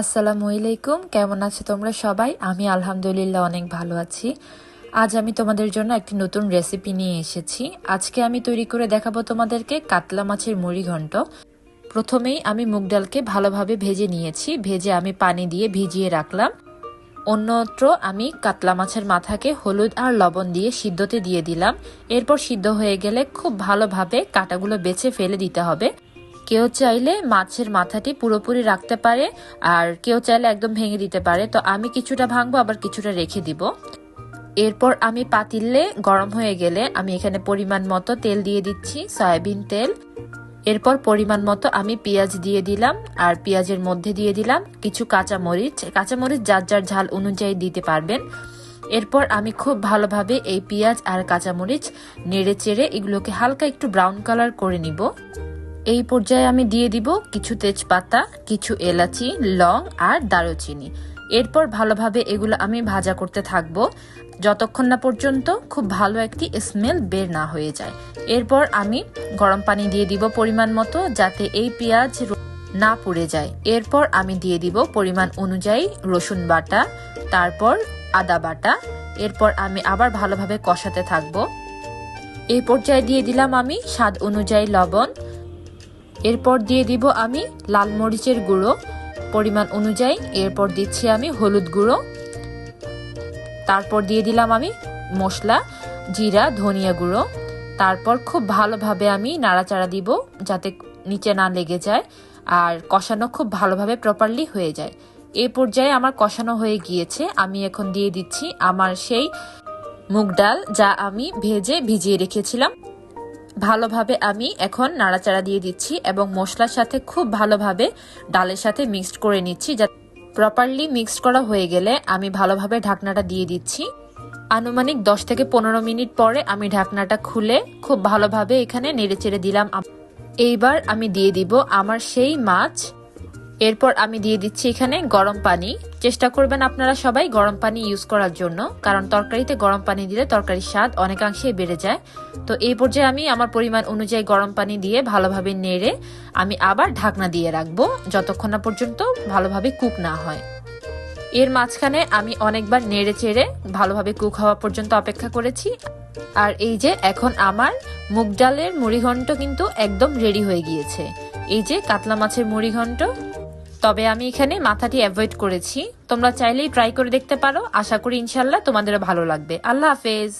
আসসালামু আলাইকুম, কেমন আছো তোমরা সবাই? আমি আলহামদুলিল্লাহ অনেক ভালো আছি। আজ আমি তোমাদের জন্য একটি নতুন রেসিপি নিয়ে এসেছি। আজকে আমি তৈরি করে দেখাবো তোমাদেরকে কাতলা মাছের মুড়ি ঘন্ট। প্রথমেই আমি মুগ ডালকে ভালোভাবে ভেজে নিয়েছি, ভেজে আমি পানি দিয়ে ভিজিয়ে রাখলাম। অন্যত্র আমি কাতলা মাছের মাথাকে হলুদ আর লবণ দিয়ে সিদ্ধতে দিয়ে দিলাম। এরপর সিদ্ধ হয়ে গেলে খুব ভালোভাবে কাঁটাগুলো বেছে ফেলে দিতে হবে। কেউ চাইলে মাছের মাথাটি পুরোপুরি রাখতে পারে, আর কেউ চাইলে একদম ভেঙে দিতে পারে। তো আমি কিছুটা ভাঙবো, আবার কিছুটা রেখে দিব। এরপর আমি পাতিলে গরম হয়ে গেলে আমি এখানে পরিমাণ মতো তেল দিয়ে দিচ্ছি, সয়াবিন তেল। এরপর পরিমাণ মতো আমি পেঁয়াজ দিয়ে দিলাম, আর পেঁয়াজের মধ্যে দিয়ে দিলাম কিছু কাঁচামরিচ। কাঁচামরিচ যার যার ঝাল অনুযায়ী দিতে পারবেন। এরপর আমি খুব ভালোভাবে এই পেঁয়াজ আর কাঁচামরিচ নেড়ে চেড়ে এগুলোকে হালকা একটু ব্রাউন কালার করে নিব। এই পর্যায়ে আমি দিয়ে দিব কিছু তেজপাতা, কিছু এলাচি, লং আর দারুচিনি। এরপর ভালোভাবে এগুলো আমি ভাজা করতে থাকবো যতক্ষণ না পর্যন্ত খুব ভালো একটি স্মেল বের না হয়ে যায়। এরপর আমি গরম পানি দিয়ে দিব পরিমাণ মতো, যাতে এই পেঁয়াজ না পুড়ে যায়। এরপর আমি দিয়ে দিব পরিমাণ অনুযায়ী রসুন বাটা, তারপর আদা বাটা। এরপর আমি আবার ভালোভাবে কষাতে থাকবো। এই পর্যায়ে দিয়ে দিলাম আমি স্বাদ অনুযায়ী লবণ। এরপর দিয়ে দিব আমি লাল মরিচের গুঁড়ো পরিমাণ অনুযায়ী। এরপর দিচ্ছি আমি হলুদ গুঁড়ো। তারপর দিয়ে দিলাম আমি মশলা, জিরা, ধনিয়া গুঁড়ো। তারপর খুব ভালোভাবে আমি নাড়াচাড়া দিব যাতে নিচে না লেগে যায় আর কষানো খুব ভালোভাবে প্রপারলি হয়ে যায়। এই পর্যায়ে আমার কষানো হয়ে গিয়েছে। আমি এখন দিয়ে দিচ্ছি আমার সেই মুগ ডাল, যা আমি ভিজিয়ে রেখেছিলাম। ভালোভাবে আমি এখন নাড়াচাড়া দিয়ে দিচ্ছি এবং মশলার সাথে খুব ভালোভাবে ডালের সাথে মিক্সড করে নিচ্ছি। প্রপারলি মিক্সড করা হয়ে গেলে আমি ভালোভাবে ঢাকনাটা দিয়ে দিচ্ছি। আনুমানিক 10 থেকে 15 মিনিট পরে আমি ঢাকনাটা খুলে খুব ভালোভাবে এখানে নেড়েচেড়ে দিলাম। এইবার আমি দিয়ে দিব আমার সেই মাছ। এরপর আমি দিয়ে দিচ্ছি এখানে গরম পানি। চেষ্টা করবেন আপনারা সবাই গরম পানি ইউজ করার জন্য, কারণ তরকারিতে গরম পানি দিলে তরকারির স্বাদ অনেকাংশেই বেড়ে যায়। তো এই পর্যায়ে আমি আমার পরিমাণ অনুযায়ী গরম পানি দিয়ে ভালোভাবে নেড়ে আমি আবার ঢাকনা দিয়ে রাখবো যতক্ষণ না পর্যন্ত ভালোভাবে কুক না হয়। এর মাঝখানে আমি অনেকবার নেড়ে চেড়ে ভালোভাবে কুক হওয়া পর্যন্ত অপেক্ষা করেছি। আর এই যে এখন আমার মুগ ডালের মুড়িঘণ্ট কিন্তু একদম রেডি হয়ে গিয়েছে। এই যে কাতলা মাছের মুড়িঘণ্ট। তবে আমি এখানে মাথাটি অ্যাভয়েড করেছি। তোমরা চাইলেই ট্রাই করে দেখতে পারো। আশা করি ইনশাল্লাহ তোমাদেরও ভালো লাগবে। আল্লাহ হাফেজ।